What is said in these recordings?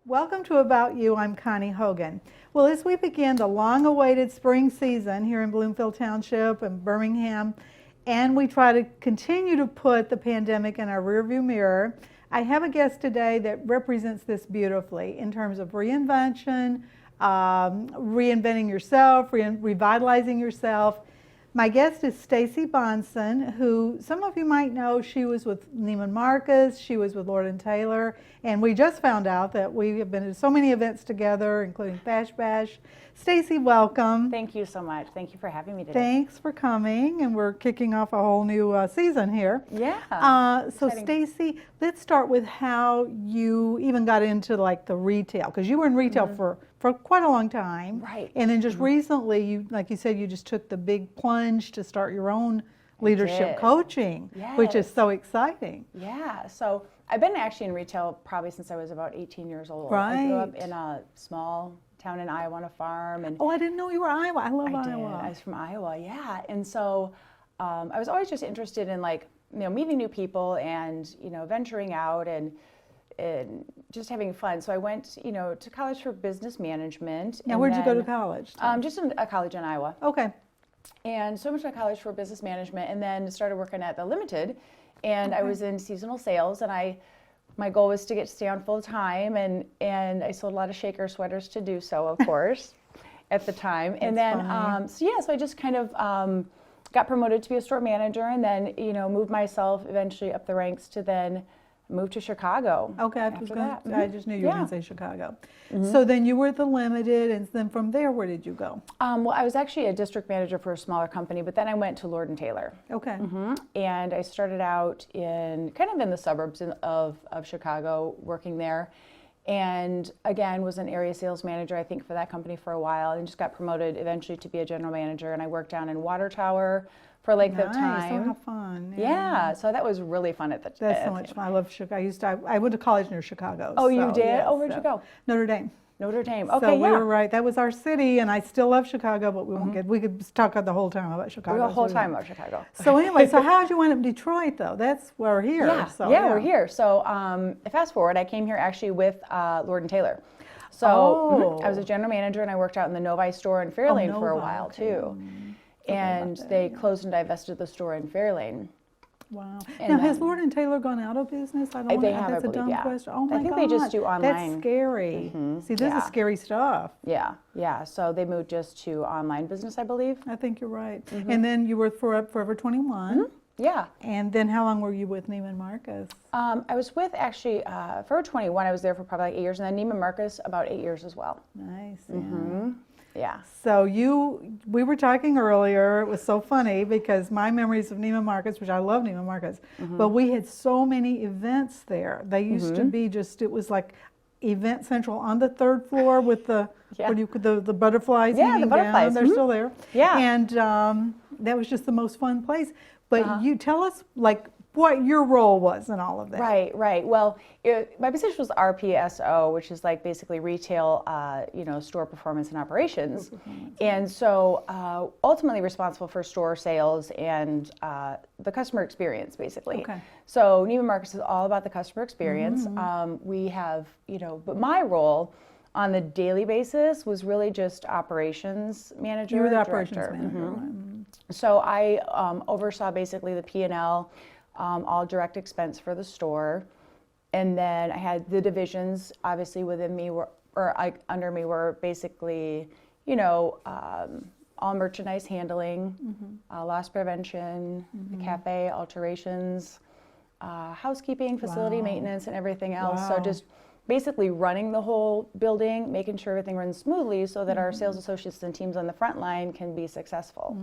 Welcome to About You. I'm Connie Hogan. Well, as we begin the long-awaited spring season here in Bloomfield Township and Birmingham, and we try to continue to put the pandemic in our rearview mirror, I have a guest today that represents this beautifully in terms of reinvention, reinventing yourself, revitalizing yourself. My guest is Stacy Bahnsen, who some of you might know. She was with Neiman Marcus, she was with Lord & Taylor, and we just found out that we have been to so many events together, including Fash Bash. Stacy, welcome. Thank you so much. Thank you for having me today. Thanks for coming, and we're kicking off a whole new season here. Yeah. So Stacy, let's start with how you even got into like the retail, because you were in retail for quite a long time. Right. And then just recently, you, like you said, you just took the big plunge to start your own leadership coaching, which is so exciting. Yeah. So I've been actually in retail probably since I was about 18 years old. Right. I grew up in a small town in Iowa on a farm. And oh, I didn't know you were Iowa. I love Iowa. I was from Iowa, yeah. And so I was always just interested in meeting new people and, venturing out and just having fun. So I went, to college for business management. Now, where'd you go to college? Just in a college in Iowa. Okay. And so I went to college for business management and then started working at the Limited. And I was in seasonal sales, and my goal was to stay on full time, and I sold a lot of shaker sweaters to do so, of course, at the time. And then, so I just kind of got promoted to be a store manager, and then, moved myself eventually up the ranks to then moved to Chicago. Okay, I just knew you were going to say Chicago. So then you were at the Limited, and then from there, where did you go? Well, I was actually a district manager for a smaller company, but then I went to Lord & Taylor. Okay. And I started out in the suburbs of Chicago, working there. And again, was an area sales manager, I think, for that company for a while, and just got promoted eventually to be a general manager. And I worked down in Water Tower for a length of time. So how fun. Yeah, so that was really fun at the time. That's so much fun. I love Chicago. I went to college near Chicago. Oh, so, you did? yes, Oh, where'd you go? Notre Dame. Notre Dame. Okay, so we were right. That was our city, and I still love Chicago, but we won't get. We could talk the whole time about Chicago. The whole time about Chicago. So anyway, so how did you end up in Detroit, though? That's where we're here. Yeah, so, we're here. So fast forward, I came here actually with Lord & Taylor. So I was a general manager, and I worked out in the Novi store in Fairlane for a while too. And they closed and divested the store in Fairlane. Wow. And now, has Lord & Taylor gone out of business? I don't they know. have, That's I a believe, dumb question. Oh my God. I think they just do online. That's scary. See, this is scary stuff. Yeah. So they moved just to online business, I believe. I think you're right. And then you were for Forever 21. Yeah. And then how long were you with Neiman Marcus? I was with actually Forever 21. I was there for probably like 8 years, and then Neiman Marcus about 8 years as well. Nice. Yeah. So we were talking earlier, it was so funny because my memories of Neiman Marcus, which I love Neiman Marcus, but we had so many events there. They used to be it was like Event Central on the third floor with the the butterflies hanging the butterflies. down. They're still there. Yeah. And that was just the most fun place. But you tell us what your role was in all of that. Right. Well, my position was RPSO, which is basically retail, store performance and operations. And so ultimately responsible for store sales and the customer experience, basically. Okay. So Neiman Marcus is all about the customer experience. We have, but my role on the daily basis was really just operations manager. You were the operations manager. So I oversaw basically the P&L, all direct expense for the store. And then I had the divisions obviously within me under me were basically, all merchandise handling, loss prevention, the cafe alterations, housekeeping, facility maintenance, and everything else. So just basically running the whole building, making sure everything runs smoothly so that our sales associates and teams on the front line can be successful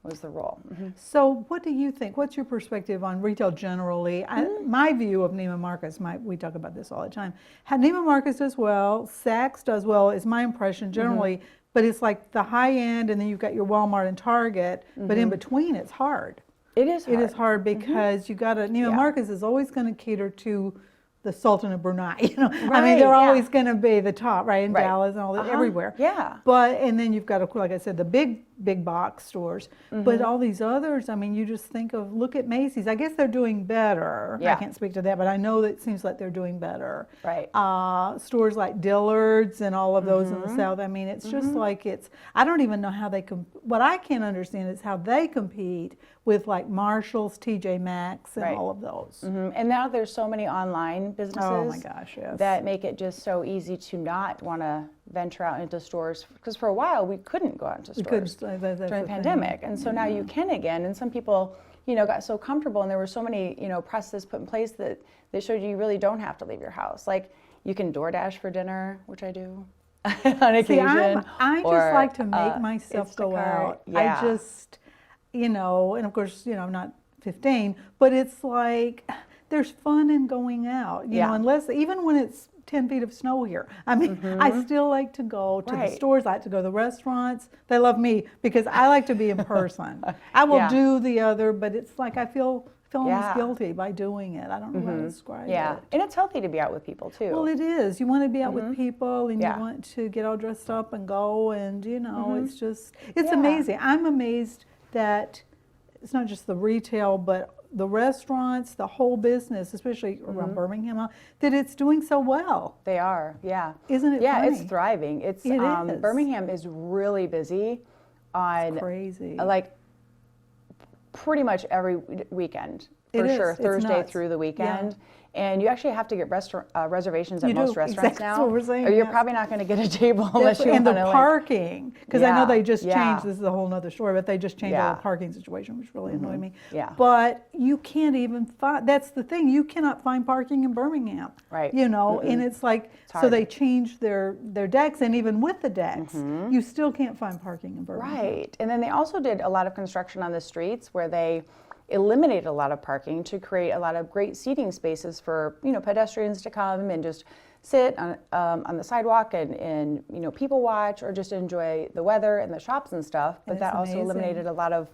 was the role. So what do you think? What's your perspective on retail generally? My view of Neiman Marcus, we talk about this all the time. Neiman Marcus does well, Saks does well, is my impression generally, but it's like the high end, and then you've got your Walmart and Target, but in between it's hard. It is hard. It is hard because you got to, Neiman Marcus is always going to cater to the Sultan of Brunei, I mean, they're always going to be the top, right, in Dallas and all that, everywhere. Yeah. But, and then you've got, like I said, the big big box stores. But all these others, I mean, you just think of, look at Macy's. I guess they're doing better. I Yeah. can't speak to that, but I know that it seems like they're doing better. Right. Stores like Dillard's and all of those in the South. I mean, it's just like I don't even know how they what I can't understand is how they compete with like Marshall's, TJ Maxx, and Right. all of those. And now there's so many online businesses Oh my gosh, yes. that make it just so easy to not want to venture out into stores, because for a while we couldn't go out into stores that's during the the pandemic, and so now you can again. And some people, got so comfortable, and there were so many, processes put in place that they showed you really don't have to leave your house. Like you can DoorDash for dinner, which I do on occasion. I just like to make myself go Instacart. out. Yeah. I just, and of course, I'm not 15, but it's like there's fun in going out, Yeah. unless, even when it's 10 feet of snow here. I mean, I still like to go to the Right. stores, I like to go to the restaurants. They love me because I like to be in person. I will Yeah. do the other, but it's like I feel almost Yeah. guilty by doing it. I don't know how to describe Yeah, it. and it's healthy to be out with people too. Well, it is. You want to be out with people, and Yeah. you want to get all dressed up and go, and it's just, it's Yeah. amazing. I'm amazed that it's not just the retail, but the restaurants, the whole business, especially around Birmingham, that it's doing so well. They are, yeah. Isn't it Yeah, funny? it's thriving. It's It is. Birmingham is really busy on Crazy. like pretty much every weekend, It for is. sure, It's Thursday nuts. through the Yeah. weekend. And you actually have to get reservations at You do. most restaurants Exactly. now. That's what we're saying, Or you're yes. probably not going to get a table unless you And want the to parking, because I know Yeah, they just yeah. changed, this is a whole nother story, but they just changed Yeah. the parking situation, which really annoyed me. Yeah. But you can't even find, that's the thing, you cannot find parking in Birmingham. Right. And it's like, so hard. they changed their decks, and even with the decks, you still can't find parking in Birmingham. Right. And then they also did a lot of construction on the streets where they eliminated a lot of parking to create a lot of great seating spaces for pedestrians to come and just sit on the sidewalk and people watch or just enjoy the weather and the shops and stuff. But And that it's also amazing. eliminated a lot of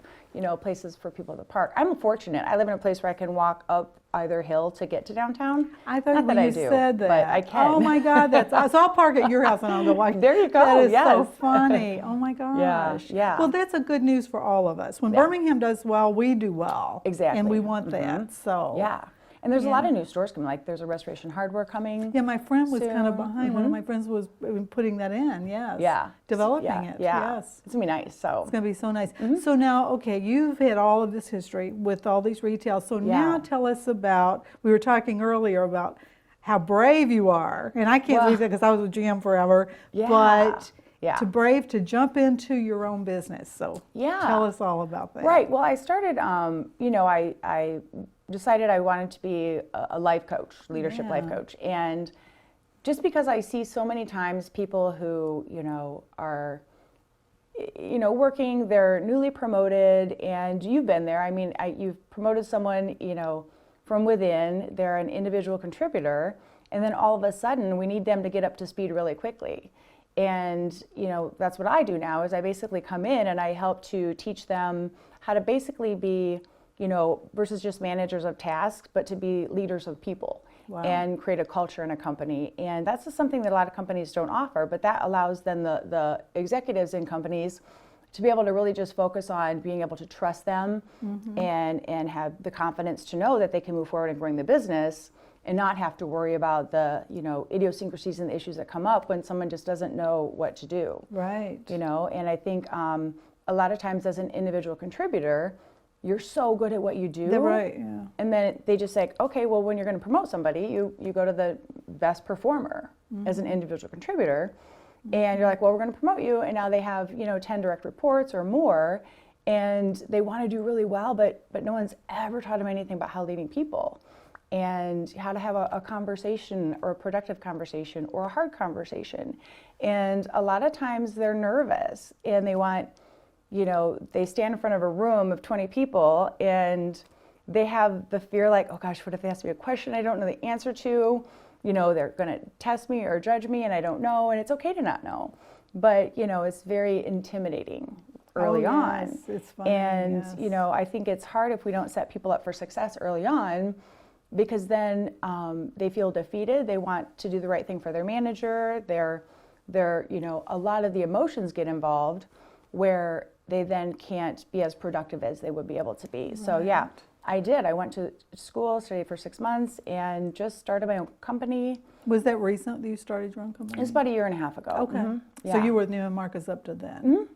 places for people to park. I'm fortunate. I live in a place where I can walk up either hill to get to downtown. I thought Not when that you I do, said that. but I can. Oh my God, so I'll park at your house and I'll go walk. There you go, That is so yes. funny. Oh my gosh. yeah. Well, that's a good news for all of us. When Yeah. Birmingham does well, we do well. Exactly. And we want that. So Yeah. And there's a lot Yeah. of new stores coming. Like there's a Restoration Hardware coming. yeah, my friend was kind of soon. behind. One of my friends was putting that in. Yes. Yeah. Developing Yeah, it. yeah. Yes. It's gonna be nice. So It's going to be so nice. So now, okay, you've had all of this history with all these retail. So now Yeah. tell us about, we were talking earlier about how brave you are. And I can't Well- believe that because I was with GM forever. Yeah. But Yeah. to brave to jump into your own business. So Yeah. tell us all about that. Right. Well, I started, I decided I wanted to be a life coach, leadership life Yeah. coach. And just because I see so many times people who, are, working, they're newly promoted, and you've been there. I mean, you've promoted someone, from within, they're an individual contributor, and then all of a sudden we need them to get up to speed really quickly. And, that's what I do now is I basically come in and I help to teach them how to basically be, versus just managers of tasks, but to be leaders of people. Wow. And create a culture in a company. And that's just something that a lot of companies don't offer, but that allows then the executives in companies to be able to really just focus on being able to trust them and have the confidence to know that they can move forward and bring the business and not have to worry about the idiosyncrasies and the issues that come up when someone just doesn't know what to do. Right. And I think a lot of times as an individual contributor, you're so good at what you do. They're right, yeah. And then they just say, okay, well, when you're going to promote somebody, you go to the best performer as an individual contributor. And you're like, well, we're going to promote you. And now they have, 10 direct reports or more. And they want to do really well, but no one's ever taught them anything about how leading people and how to have a conversation or a productive conversation or a hard conversation. And a lot of times they're nervous and they want, they stand in front of a room of 20 people and they have the fear like, oh gosh, what if they ask me a question I don't know the answer to? They're going to test me or judge me and I don't know, and it's okay to not know. But, it's very intimidating early on. Yes, it's funny, And, yes. I think it's hard if we don't set people up for success early on because then they feel defeated. They want to do the right thing for their manager. A lot of the emotions get involved where they then can't be as productive as they would be able to be. So yeah, I did. I went to school, studied for 6 months, and just started my own company. Was that recent that you started your own company? It's about a year and a half ago. Okay. Yeah. So you were with Neiman Marcus up to then?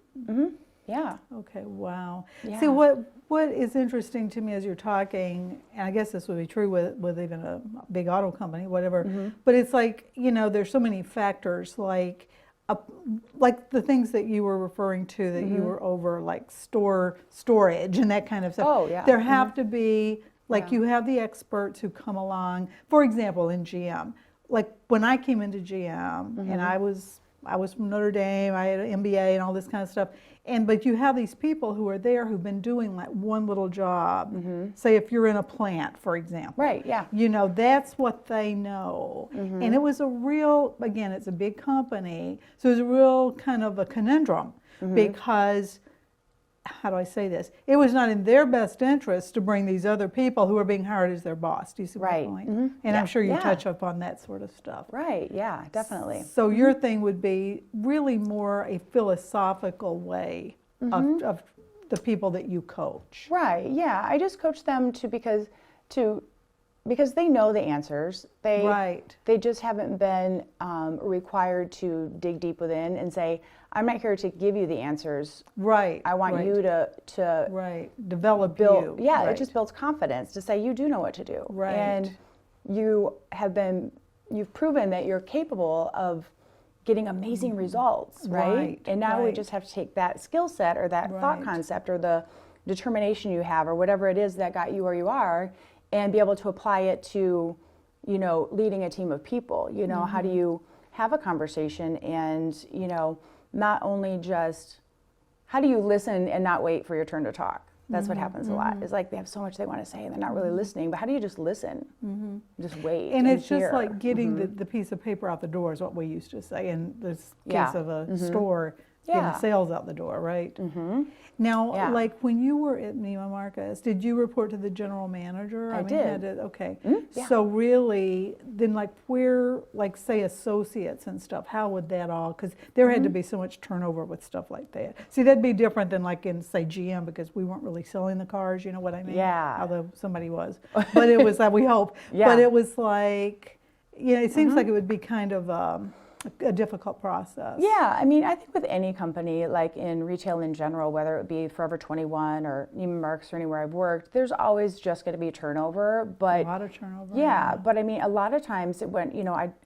Yeah. Okay, wow. Yeah. See, what is interesting to me as you're talking, and I guess this would be true with even a big auto company, whatever, but it's like, there's so many factors, like the things that you were referring to, that you were over, like storage and that kind of stuff. Oh, yeah. There have to be, like, you have the experts who come along. For example, in GM, like when I came into GM, and I was from Notre Dame, I had an MBA and all this kind of stuff. But you have these people who are there who've been doing like one little job. Say if you're in a plant, for example. Right, yeah. That's what they know. And it was a real, again, it's a big company, so it was a real kind of a conundrum because, how do I say this? It was not in their best interest to bring these other people who are being hired as their boss. Do you see my point? And I'm sure you touch up on that sort of stuff. Right, yeah, definitely. So your thing would be really more a philosophical way of the people that you coach. Right, yeah. I just coach them because they know the answers. They just haven't been required to dig deep within and say, I'm not here to give you the answers. Right. I want you to develop build. you. Yeah, it just builds confidence to say you do know what to do. Right. And you've proven that you're capable of getting amazing results, right? And now we just have to take that skill set or that thought concept or the determination you have or whatever it is that got you where you are, and be able to apply it to, leading a team of people. How do you have a conversation and, not only just, how do you listen and not wait for your turn to talk? That's what happens a lot. It's like they have so much they want to say and they're not really listening, but how do you just listen? Just wait and it's hear. just like getting the piece of paper out the door is what we used to say in this case of a store, getting sales out the door, right? Now, like when you were at Neiman Marcus, did you report to the general manager? I did. Okay. So really, then like where, like say associates and stuff, how would that all, because there had to be so much turnover with stuff like that. See, that'd be different than like in say GM, because we weren't really selling the cars, you know what I mean? Yeah. Although somebody was. But it was, we hope. But it was like, it seems like it would be kind of a difficult process. Yeah, I mean, I think with any company, like in retail in general, whether it be Forever 21 or Neiman Marcus or anywhere I've worked, there's always just going to be turnover. But a lot of turnover. Yeah, but I mean, a lot of times it went,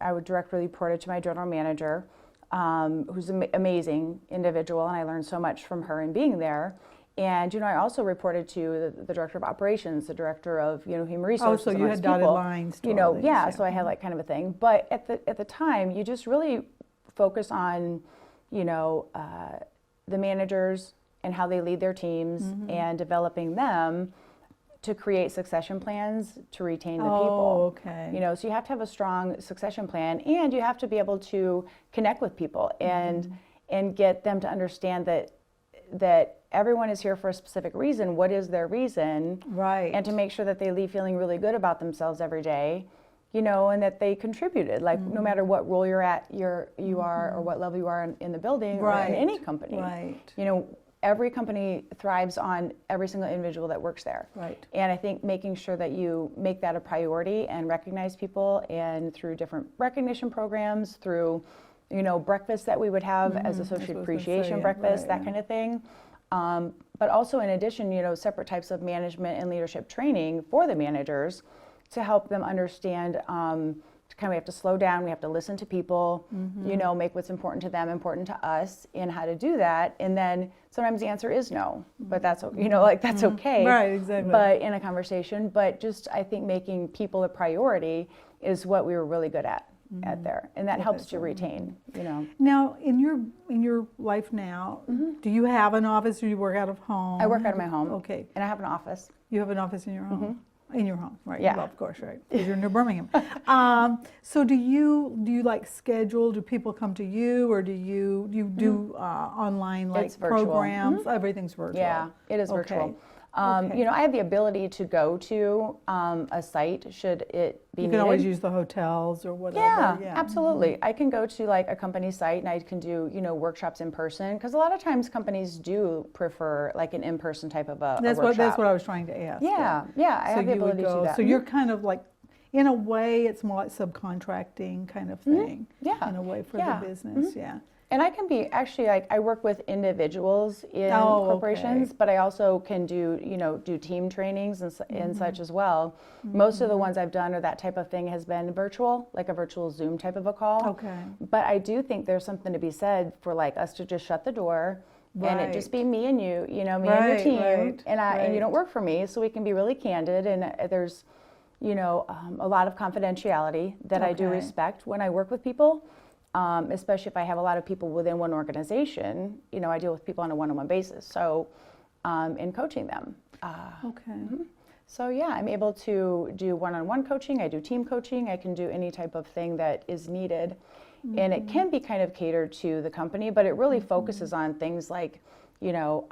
I would directly report it to my general manager, who's an amazing individual, and I learned so much from her in being there. And, I also reported to the director of operations, the director of, human resources. Oh, so you had dotted lines to all these, so I had like kind of a thing. But at the time, you just really focus on, the managers and how they lead their teams and developing them to create succession plans to retain the people. Okay. So you have to have a strong succession plan, and you have to be able to connect with people and get them to understand that everyone is here for a specific reason. What is their reason? Right. And to make sure that they leave feeling really good about themselves every day, and that they contributed. Like no matter what role you're at, you are, or what level you are in the building or in any company. Right. Every company thrives on every single individual that works there. Right. And I think making sure that you make that a priority and recognize people, and through different recognition programs, through breakfast that we would have as associate appreciation breakfast, that kind of thing. But also in addition, separate types of management and leadership training for the managers to help them understand, we have to slow down, we have to listen to people, make what's important to them important to us, and how to do that. And then sometimes the answer is no, but that's, that's okay. Right, exactly. But in a conversation, but just I think making people a priority is what we were really good at there, and that helps to retain. Now, in your life now, do you have an office, or you work out of home? I work out of my home. Okay. And I have an office. You have an office in your home. In your home, right? Yeah. Well, of course, right? Because you're in New Birmingham. So do you like schedule? Do people come to you, or do you do online like It's virtual. programs? Everything's virtual. Yeah, it is virtual. Okay. You know, I have the ability to go to a site should it be You needed. can always use the hotels or whatever. Yeah, absolutely. I can go to like a company site and I can do, you know, workshops in person because a lot of times companies do prefer like an in-person type of a workshop. That's what I was trying to ask. Yeah, I have the you would ability to do that. So you're kind of like, in a way, it's more like subcontracting kind of thing. Yeah. In a way for Yeah. the business, yeah. And I can be actually like I work with individuals in Oh, corporations, okay. but I also can do, you know, do team trainings and such as well. Most of the ones I've done or that type of thing has been virtual, like a virtual Zoom type of a call. Okay. But I do think there's something to be said for like us to just shut the door and it just be me and you know, me and your team, and you don't work for me, so we can be really candid and there's, you know, a lot of confidentiality that I do Okay. respect when I work with people. Especially if I have a lot of people within one organization, you know, I deal with people on a one-on-one basis. So, in coaching them. Okay. So yeah, I'm able to do one-on-one coaching. I do team coaching. I can do any type of thing that is needed, and it can be kind of catered to the company, but it really focuses on things like, you know,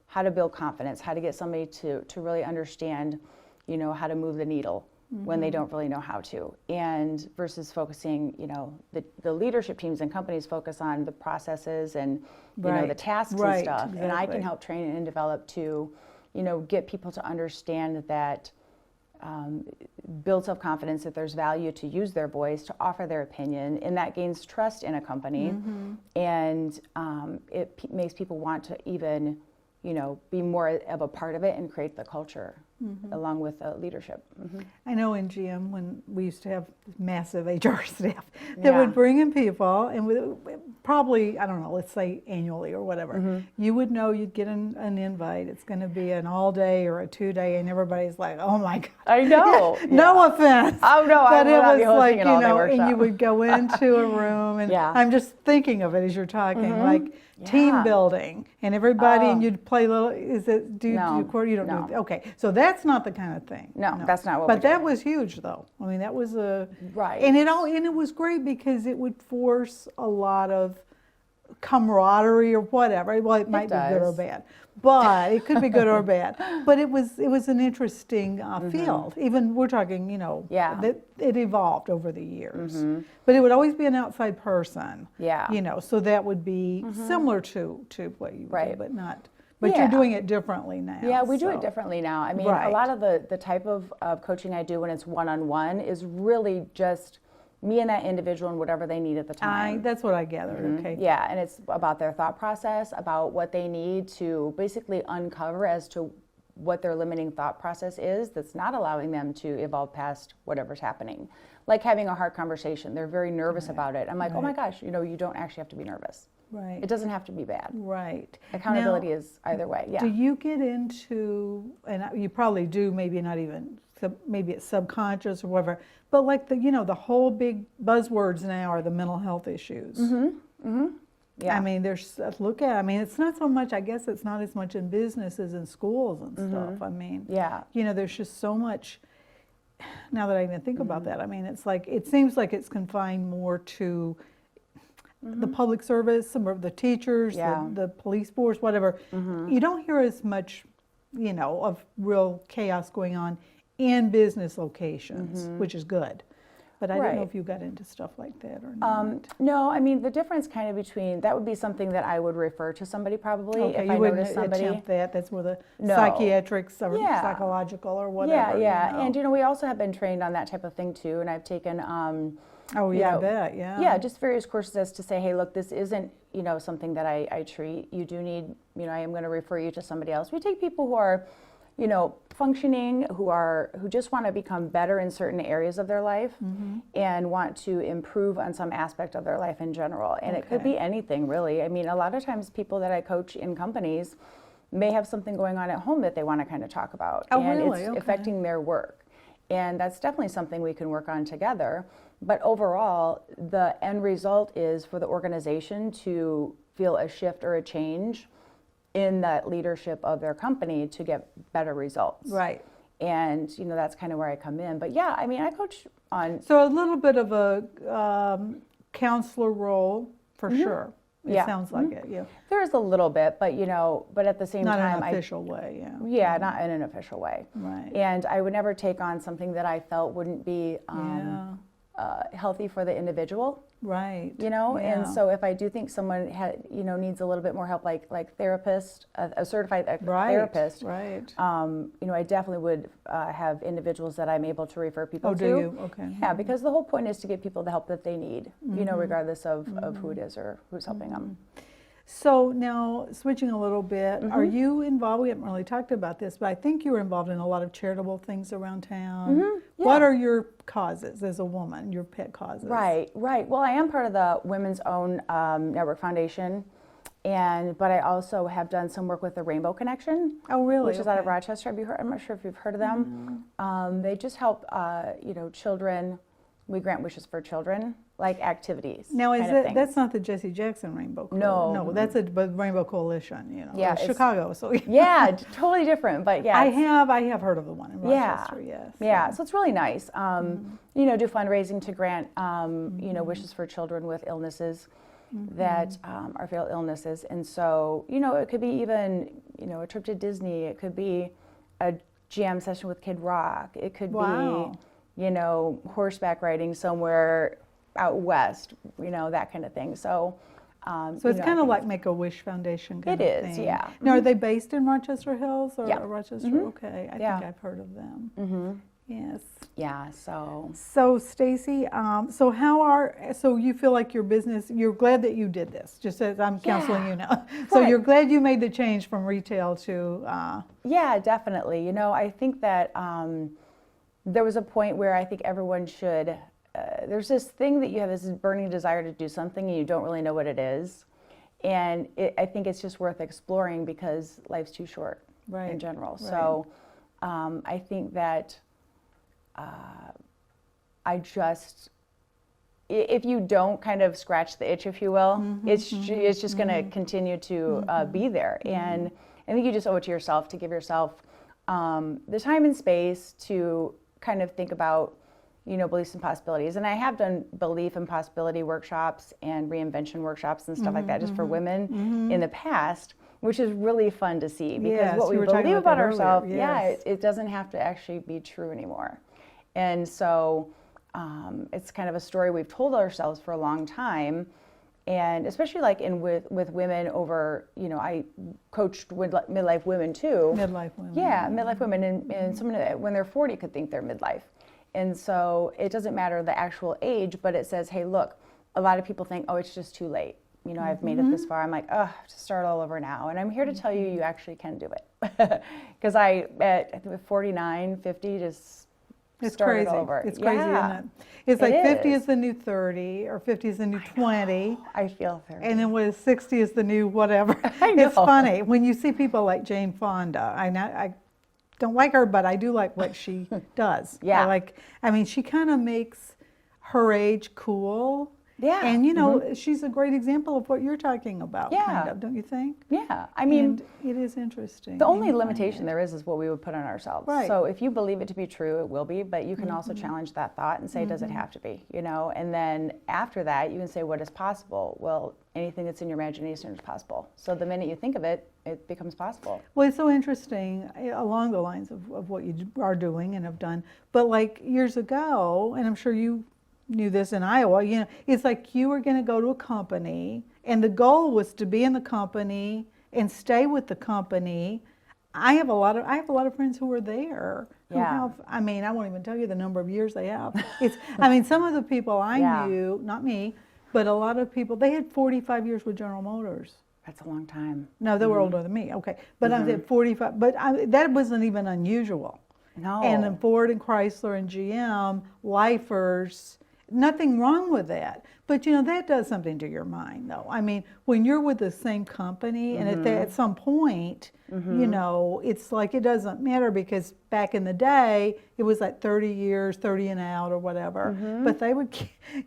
how to build confidence, how to get somebody to really understand, you know, how to move the needle when they don't really know how to, and versus focusing, you know, the leadership teams and companies focus on the processes and, you know, the tasks and stuff. And I can help train and develop to, you know, get people to understand that, build self-confidence, that there's value to use their voice, to offer their opinion, and that gains trust in a company. And makes people want to even, you know, be more of a part of it and create the culture along with the leadership. I know in GM when we used to have massive HR staff that would bring in people and probably, I don't know, let's say annually or whatever, you would know you'd get an invite. It's going to be an all day or a 2-day, and everybody's like, oh my God. I know. No offense. Oh no, I But will it not be was like, hosting an all-day workshop. and you would go into a room, and I'm just thinking of it as you're talking, like team building, and everybody, and you'd play little, is it, do you do, you don't do, okay, so that's not the kind of thing. No, that's not what But we do. that was huge though. I mean, that was a, Right. and it was great because it would force a lot of camaraderie or whatever. Well, it might be good or does. bad, but it could be good or bad. But it was an interesting field. Even we're talking, you know, that it evolved over the years. But it would always be an outside person. Yeah. You know, so that would be similar to what you do, but not. But Yeah. you're doing it differently now. Yeah, we do so. it differently now. I mean, a lot of the type of coaching I do when it's one-on-one is really just me and that individual and whatever they need at the time. That's what I gathered, okay. Yeah, and it's about their thought process, about what they need to basically uncover as to what their limiting thought process is that's not allowing them to evolve past whatever's happening. Like having a hard conversation. They're very nervous about it. I'm like, oh my gosh, you know, you don't actually have to be nervous. Right. It doesn't have to be bad. Right. Accountability is either way, yeah. Do you get into, and you probably do, maybe not even, maybe it's subconscious or whatever, but like the whole big buzzwords now are the mental health issues. Yeah. I mean, it's not so much, I guess it's not as much in business as in schools and stuff. I mean, there's just so much, now that I even think about that, I mean, it's like, it seems like it's confined more to the public service, some of the teachers, the police force, whatever. You don't hear as much, of real chaos going on in business locations, which is good. But I don't know if you got into stuff like that or not. No, I mean, the difference kind of between, that would be something that I would refer to somebody probably if you I wouldn't noticed somebody. attempt that. That's where the No. psychiatrics or psychological or whatever. Yeah. And we also have been trained on that type of thing too. And I've taken, I bet, yeah, just various courses as to say, hey, look, this isn't, something that I treat. You do need, I am going to refer you to somebody else. We take people who are, functioning, who just want to become better in certain areas of their life and want to improve on some aspect of their life in general. And it could be anything really. I mean, a lot of times people that I coach in companies may have something going on at home that they want to kind of talk about. And it's affecting their work. And that's definitely something we can work on together. But overall, the end result is for the organization to feel a shift or a change in that leadership of their company to get better results. Right. And, that's kind of where I come in. But yeah, I mean, I coach on... So a little bit of a counselor role for sure. It sounds like it, yeah. There is a little bit, but but at the same Not time, in an official way, yeah. Yeah, not in an official way. Right. And I would never take on something that I felt wouldn't be healthy for the individual. Right. And Yeah. so if I do think someone needs a little bit more help, like therapist, a certified therapist, Right. I definitely would have individuals that I'm able to refer people Oh, to. do you? Okay. Yeah, because the whole point is to give people the help that they need, regardless of who it is or who's helping them. So now, switching a little bit, Mm-hmm. are you involved? We haven't really talked about this, but I think you're involved in a lot of charitable things around town. Mm-hmm. Yeah. What are your causes as a woman, your pet causes? Right. Well, I am part of the Women's Own Network Foundation, but I also have done some work with the Rainbow Connection. Oh, really? Which is out of Rochester. Have you heard? I'm not sure if you've heard of them. They just help, children. We grant wishes for children, like activities. Now, kind of things. that's not the Jesse Jackson Rainbow Coalition? No. No, that's a Rainbow Coalition, Yeah, it's Chicago. So Yeah, totally different, but yeah. I have heard of the one in Rochester, yes. Yeah, so it's really nice. Do fundraising to grant, wishes for children with illnesses that are fatal illnesses. And so, it could be even, a trip to Disney. It could be a jam session with Kid Rock. It could be, horseback riding somewhere out west, that kind of thing. So, So it's kind of like Make-A-Wish Foundation kind of thing. It is, yeah. Now, are they based in Rochester Hills or Yeah. Rochester? Okay, I Yeah. think I've heard of them. Yes. Yeah, so. So Stacy, so you feel like your business, you're glad that you did this, just as I'm counseling you now. So Right. you're glad you made the change from retail to, Yeah, definitely. I think that there was a point where I think everyone should, there's this thing that you have this burning desire to do something and you don't really know what it is. And I think it's just worth exploring because life's too short in general. Right. So I think that if you don't kind of scratch the itch, if you will, it's just going to continue to be there. And I think you just owe it to yourself to give yourself the time and space to kind of think about, beliefs and possibilities. And I have done belief and possibility workshops and reinvention workshops and stuff like that just for women in the past, which is really fun to see because Yes, what we you were talking believe about about that earlier, ourselves, yes. it doesn't have to actually be true anymore. And so it's kind of a story we've told ourselves for a long time. And especially like with women over, I coached with midlife women too. midlife women. Yeah, midlife women. And someone when they're 40 could think they're midlife. And so it doesn't matter the actual age, but it says, hey, look, a lot of people think, oh, it's just too late. I've made it this far. I'm like, oh, to start all over now. And I'm here to tell you, you actually can do it. Because I think 49, 50, just It's started crazy. over. It's crazy, isn't it? It's like 50 is the new 30, or 50 is the new 20. I feel 30. And then what is 60 is the new whatever. I know. It's funny when you see people like Jane Fonda. I don't like her, but I do like what she does. Yeah. She kind of makes her age cool. Yeah. And she's a great example of what you're talking about, Yeah. kind of, don't you think? Yeah. I mean, And it is interesting. the only You find limitation it. there is what we would put on ourselves. Right. So if you believe it to be true, it will be, but you can also challenge that thought and say, does it have to be, And then after that, you can say, what is possible? Well, anything that's in your imagination is possible. So the minute you think of it, it becomes possible. Well, it's so interesting along the lines of what you are doing and have done. But like years ago, and I'm sure you knew this in Iowa, it's like you were going to go to a company and the goal was to be in the company and stay with the company. I have a lot of friends who are there who Yeah. have, I won't even tell you the number of years they have. Some of the people I Yeah. knew, not me, but a lot of people, they had 45 years with General Motors. That's a long time. No, they were older than me. Okay, but I said 45. But that wasn't even unusual. No. And then Ford and Chrysler and GM, lifers, nothing wrong with that. But that does something to your mind, though. When you're with the same company, and at some point, it's like it doesn't matter because back in the day it was like 30 years, 30 and out or whatever. But they would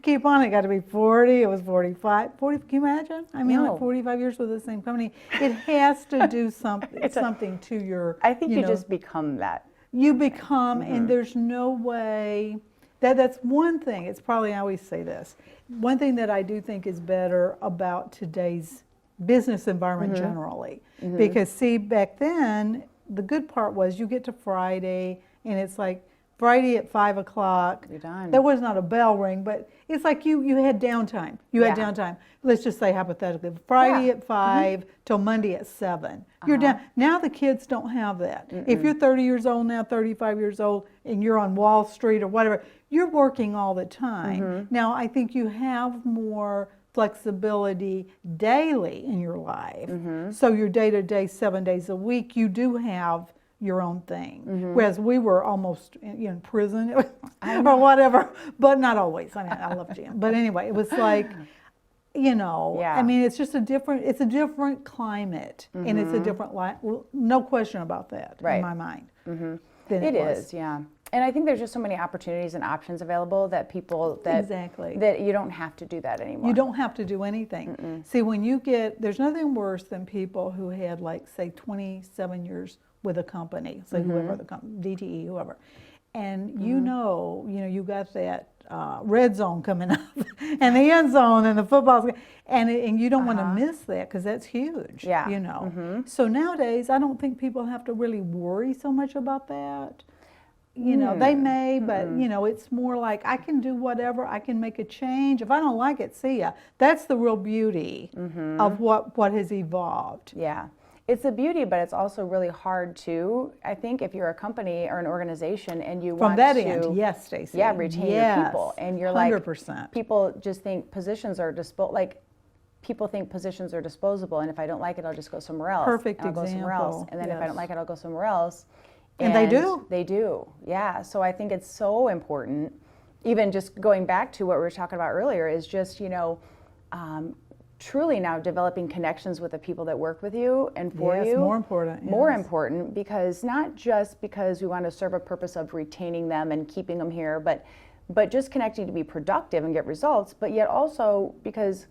keep on. It got to be 40. It was 45. 40. Can you imagine? No. Like 45 years with the same company. It has to do something to your. I think you just become that. You become, and there's no way. That's one thing. It's probably, I always say this, one thing that I do think is better about today's business environment generally. Because see, back then, the good part was you get to Friday and it's like Friday at 5 o'clock. You're done. There was not a bell ring, but it's like you had downtime. You had Yeah. downtime. Let's just say hypothetically, Friday Yeah. at 5 till Monday at 7. You're done. Now the kids don't have that. If you're 30 years old now, 35 years old, and you're on Wall Street or whatever, you're working all the time. Now I think you have more flexibility daily in your life. So your day-to-day, 7 days a week, you do have your own thing. Whereas we were almost in prison or whatever, but not always. I mean, I love Jim. But anyway, it was like, Yeah. I mean, it's just a different climate and it's a different life. No question about that in my mind. Than It was. is, yeah. And I think there's just so many opportunities and options available that people Exactly. that you don't have to do that anymore. You don't have to do anything. See, when you there's nothing worse than people who had like, say, 27 years with a company, say whoever the company, DTE, whoever, and you you got that red zone coming up, and the end zone, and the football, and you don't want to miss that because that's huge. Yeah. So nowadays, I don't think people have to really worry so much about that. They may, but it's more like I can do whatever, I can make a change. If I don't like it, see ya. That's the real beauty of what has evolved. Yeah. It's a beauty, but it's also really hard too, I think, if you're a company or an organization and you want From that to end, yes, Stacy. retain your people. And you're 100%. like, people just think positions are people think positions are disposable, and if I don't like it, I'll just go somewhere else. Perfect and I'll go somewhere else. example, And then if I yes. don't like it, I'll go somewhere else. And they do. They do, yeah. So I think it's so important, even just going back to what we were talking about earlier, is just, truly now developing connections with the people that work with you and for Yes, you. more important, More yes. important, because not just because we want to serve a purpose of retaining them and keeping them here, but just connecting to be productive and get results, but yet also because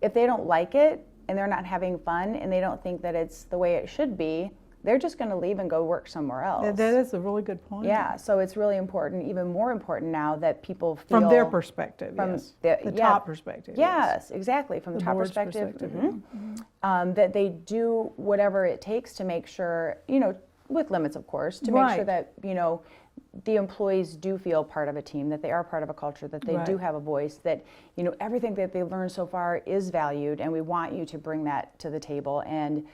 if they don't like it and they're not having fun and they don't think that it's the way it should be, they're just going to leave and go work somewhere else. That is a really good point. Yeah, so it's really important, even more important now that people feel From their perspective, from yes. the top perspective. Yes, exactly, from the top board's perspective. perspective, That they do whatever it takes to make sure, with limits, of course, to make sure Right. that the employees do feel part of a team, that they are part of a culture, that they do Right. have a voice, that everything that they've learned so far is valued, and we want you to bring that to the table and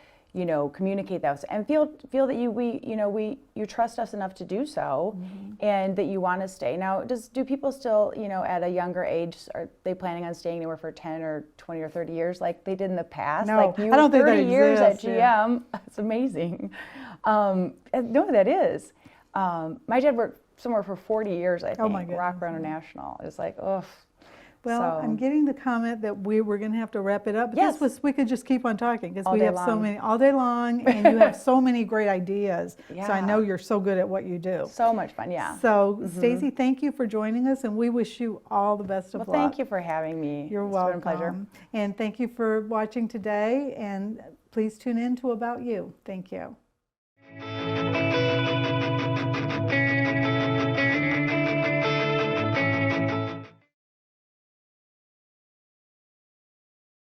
communicate that and feel that you trust us enough to do so, and that you want to stay. Now, do people still, at a younger age, are they planning on staying anywhere for 10 or 20 or 30 years like they did in the past? No, Like you, I don't think 30 that years exists, at yeah. GM. It's amazing. No, that is. My dad worked somewhere for 40 years, I think. Oh my goodness. Rock International. It's like, ugh. Well, So- I'm getting the comment that we're going to have to wrap it up. But Yes. we could just keep on talking because All we day have so long. many, all day long, and you have so many great ideas. So I Yeah. know you're so good at what you do. So much fun, yeah. So, Stacy, thank you for joining us, and we wish you all the best of Well, luck. thank you for having me. You're It's welcome. been a pleasure. And thank you for watching today, and please tune in to About You. Thank you.